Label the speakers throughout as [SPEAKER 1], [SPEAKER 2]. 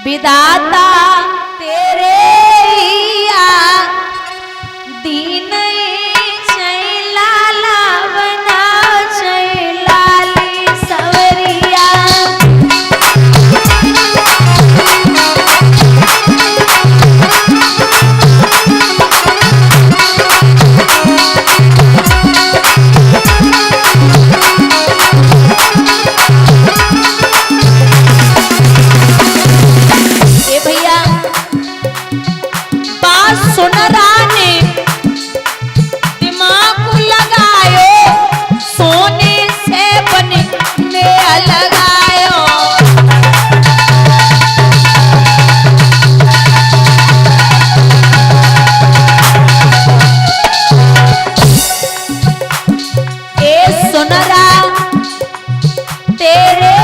[SPEAKER 1] विदाता तेरे या दीन चैलाला बना चैलाली सवरिया। सुनरा ने दिमाग लगायो सोने से बनने लगायो। ए सुनरा तेरे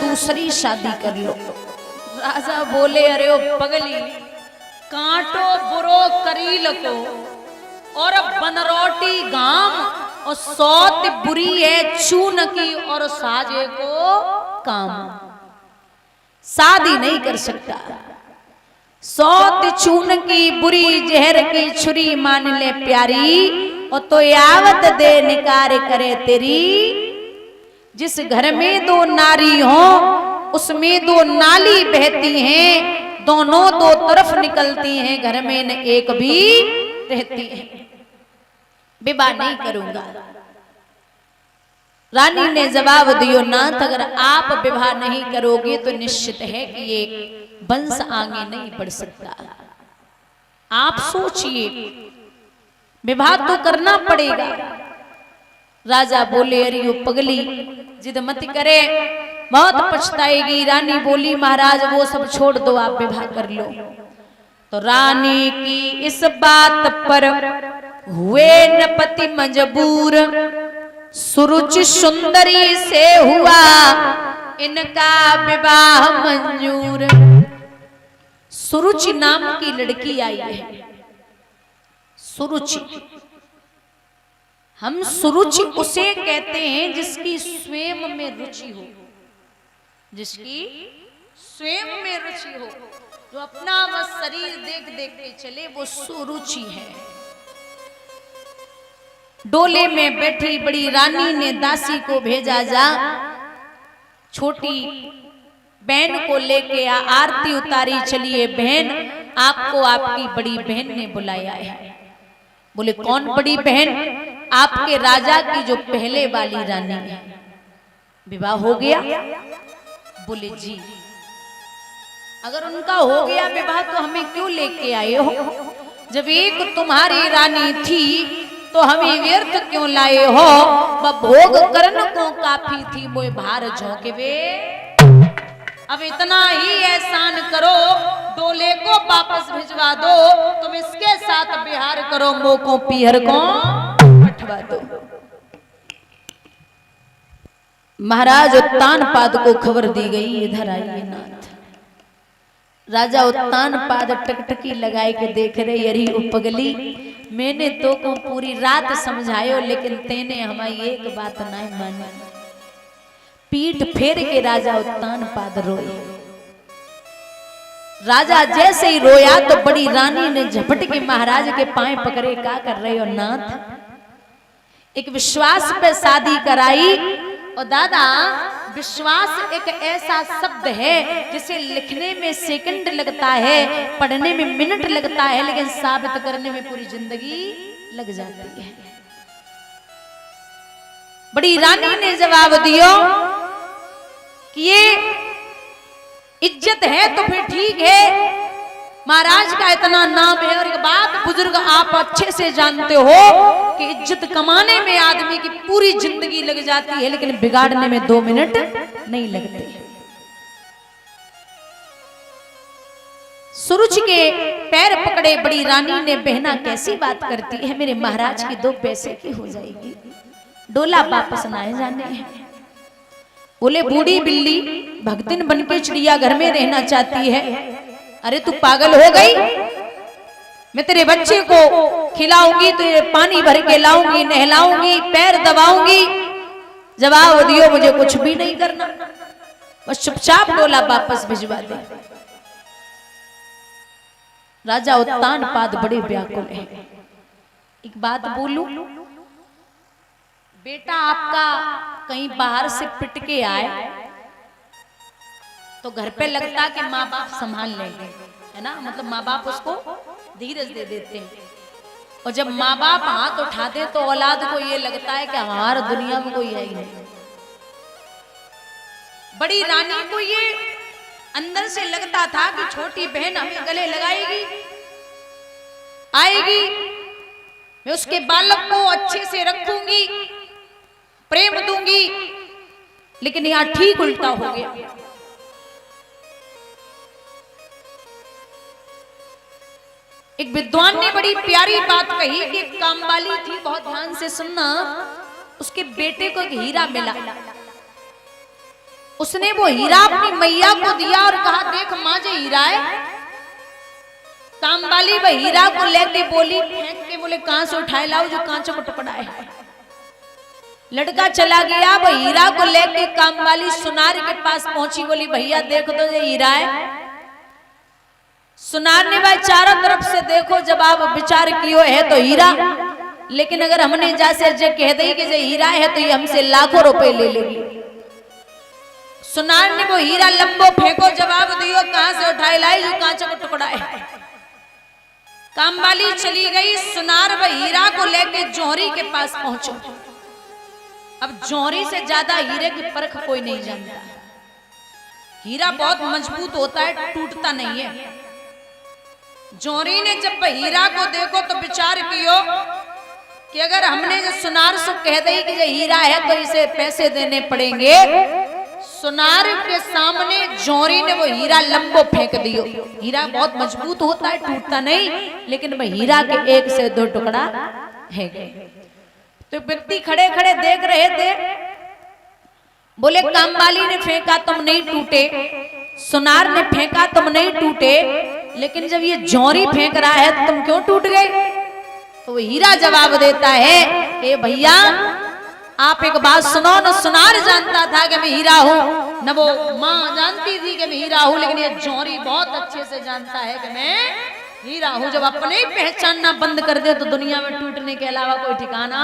[SPEAKER 1] दूसरी शादी कर लो। राजा बोले अरे ओ पगली कांटो बुरो करील को और बनरोटी गाम और सौत बुरी है चून की और साजे को काम। शादी नहीं कर सकता। सौत चून की बुरी जहर की छुरी मान ले प्यारी और तो यावत दे निकार करे तेरी। जिस घर में दो नारी हो उसमें दो नाली बहती हैं, दोनों दो तरफ निकलती हैं, घर में न एक भी रहती है। विवाह नहीं करूंगा। रानी ने जवाब दियो नाथ अगर आप विवाह नहीं करोगे तो निश्चित है कि ये वंश आगे नहीं बढ़ सकता। आप सोचिए विवाह तो करना पड़ेगा। राजा बोले अरे यो पगली जिद मत करे बहुत पछताएगी। रानी बोली महाराज वो सब छोड़ दो आप विवाह कर लो। तो रानी की इस बात पर हुए नपति मजबूर। सुरुचि सुंदरी से हुआ इनका विवाह मंजूर। सुरुचि नाम की लड़की आई है। सुरुचि हम सुरुचि उसे कहते हैं जिसकी स्वयं में रुचि हो, जिसकी स्वयं में रुचि हो, जो अपना वह शरीर देख देख के चले वो सुरुचि है। डोले में बैठी बड़ी रानी ने दासी को भेजा जा छोटी बहन को लेके आरती उतारी चलिए बहन आपको आपकी बड़ी बहन ने बुलाया है। बोले कौन बड़ी बहन? आपके राजा की जो पहले वाली रानी है। विवाह हो गया? बोले जी। अगर उनका हो गया विवाह तो हमें क्यों लेके आए हो? जब एक तुम्हारी रानी थी तो हमें व्यर्थ क्यों लाए हो? वह भोग करन को काफी थी मोए भार झोंके वे। अब इतना ही एहसान करो डोले को वापस भिजवा दो, तुम इसके साथ बिहार करो मोको पीहर को पठवा दो। महाराज उत्तानपाद को खबर दी गई इधर आइए नाथ। राजा उत्तान पाद टकटकी लगाए के देख रहे यरी उपगली, मैंने तो को पूरी रात समझायो लेकिन तेने हमारी एक बात नहीं मानी। पीठ फेर के राजा उत्तान पाद रोए। राजा जैसे ही रोया तो बड़ी रानी ने झपट के महाराज के पांव पकड़े, क्या कर रहे हो नाथ? एक विश्वास पे शादी कराई। और दादा विश्वास एक ऐसा शब्द है जिसे लिखने में सेकंड लगता है, पढ़ने में मिनट लगता है, लेकिन साबित करने में पूरी जिंदगी लग जाती है। बड़ी रानी ने जवाब दियो कि ये इज्जत है तो फिर ठीक है, महाराज का इतना नाम है। और एक बात बुजुर्ग आप अच्छे से जानते हो कि इज्जत कमाने में आदमी की पूरी जिंदगी लग जाती है, लेकिन बिगाड़ने में 2 मिनट नहीं लगते। सुरुचि के पैर पकड़े बड़ी रानी ने, बहना कैसी बात करती है, मेरे महाराज की 2 पैसे की हो जाएगी, डोला वापस ना जाने हैं। बोले बूढ़ी बिल्ली भगतिन बनके चिड़िया घर में रहना चाहती है। अरे तू पागल हो गई? मैं तेरे बच्चे को खिलाऊंगी, तुझे पानी भर के लाऊंगी, नहलाऊंगी, पैर दबाऊंगी। जवाब दियो मुझे कुछ भी नहीं करना, बस चुपचाप डोला वापस भिजवा दे। राजा उत्तान पाद बड़े व्याकुल है। एक बात बोलूं, बेटा आपका कहीं बाहर से पिट के आए तो घर पे लगता कि माँ बाप संभाल लेंगे, है ना, मतलब माँ बाप उसको धीरज दे देते हैं। और जब माँ बाप हाथ उठाते तो औलाद को ये लगता है कि हमारा दुनिया में कोई है ही नहीं। बड़ी रानी को ये अंदर से लगता था कि छोटी बहन हमें गले लगाएगी, आएगी, मैं उसके बालक को अच्छे से रखूंगी, प्रेम दूंगी। लेकिन यहां ठीक उल्टा हो गया। एक विद्वान ने बड़ी प्यारी बात कही कि कामवाली थी, बहुत ध्यान से सुनना, उसके बेटे को एक हीरा मिला। उसने वो हीरा अपनी मैया को दिया और कहा देख माँ जे हीरा है। कामवाली वह हीरा को लेके बोली, फेंक के बोले कहां से उठाए लाओ, जो कांचों को टुकड़ा है। लड़का चला गया, वह हीरा को लेके कामवाली सुनार के पास पहुंची, बोली भैया देखो तो ये हीरा है। सुनार ने भाई चारों तरफ से देखो, जब आप विचार कियो है तो हीरा, लेकिन अगर हमने जैसे जे कह दी कि ये हीरा है तो ये हमसे लाखों रुपए ले लेगी। सुनार ने वो हीरा लंबो फेंको, जवाब दियो कहां से उठाए लाई, जो कांच का टुकड़ा है। कामवाली चली गई, सुनार वह हीरा को लेके जौहरी के पास पहुंचो। अब जौहरी से ज्यादा हीरे की परख कोई नहीं जानता। हीरा बहुत मजबूत होता है, टूटता नहीं है। जौहरी ने जब हीरा को देखो तो विचार कियो कि अगर हमने जो सुनार से कह दी कि ये हीरा है तो इसे पैसे देने पड़ेंगे। सुनार के सामने जौहरी ने वो हीरा लंबो फेंक दियो। हीरा बहुत मजबूत होता है, टूटता नहीं, लेकिन वह हीरा के 1 से 2 टुकड़ा है गए। तो व्यक्ति खड़े खड़े देख रहे थे, बोले कामवाली ने फेंका तुम नहीं टूटे, सुनार ने फेंका तुम नहीं टूटे, लेकिन जब ये जौहरी फेंक रहा है तुम क्यों टूट गए? तो वो हीरा जवाब देता है कि भैया आप एक बात सुनो, न सुनार जानता था कि मैं हीरा हूं, न वो माँ जानती थी कि मैं हीरा हूं, लेकिन ये जौहरी बहुत अच्छे से जानता है कि मैं हीरा हूं। जब अपने ही पहचानना बंद कर दे तो दुनिया में टूटने के अलावा कोई ठिकाना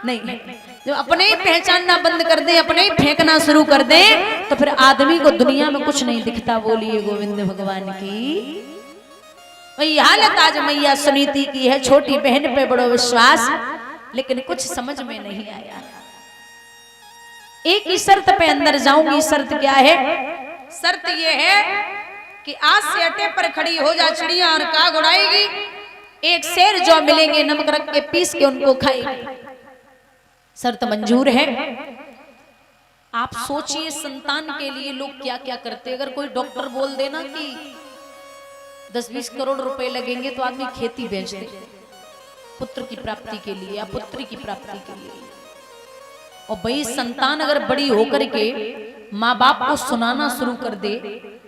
[SPEAKER 1] नहीं है। जब अपने ही पहचानना बंद कर दे, अपने ही फेंकना शुरू कर दे, तो फिर आदमी को दुनिया में कुछ नहीं दिखता। बोलिए गोविंद भगवान की। वही हालत आज मैया सुनीति की है। छोटी बहन पे बड़ो विश्वास, लेकिन कुछ समझ में नहीं आया। एक ही शर्त पे अंदर जाऊंगी। शर्त क्या है? शर्त ये है कि आज से अटे पर खड़ी हो जा चिड़िया और काग उड़ाएगी। एक शेर जो मिलेंगे नमक रख के पीस के उनको खाएगी। शर्त मंजूर है। आप सोचिए संतान के लिए लोग क्या क्या करते। अगर कोई डॉक्टर बोल देना कि 10-20 करोड़ रुपए लगेंगे तो आदमी खेती बेच दे पुत्र की प्राप्ति के लिए या पुत्री की प्राप्ति के लिए। और भाई संतान अगर बड़ी होकर के माँ बाप को सुनाना शुरू कर दे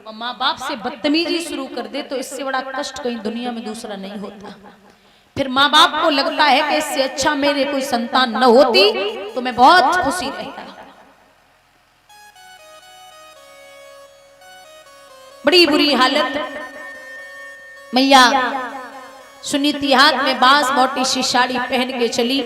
[SPEAKER 1] और माँ बाप से बदतमीजी शुरू कर दे तो इससे बड़ा कष्ट कहीं दुनिया में दूसरा नहीं होता। फिर माँ बाप को लगता है कि इससे अच्छा मेरे कोई संतान न होती तो मैं बहुत खुशी रहता। बड़ी बुरी हालत। मैया सुनीति हाथ में बांस मोटी सी साड़ी पहन के चली।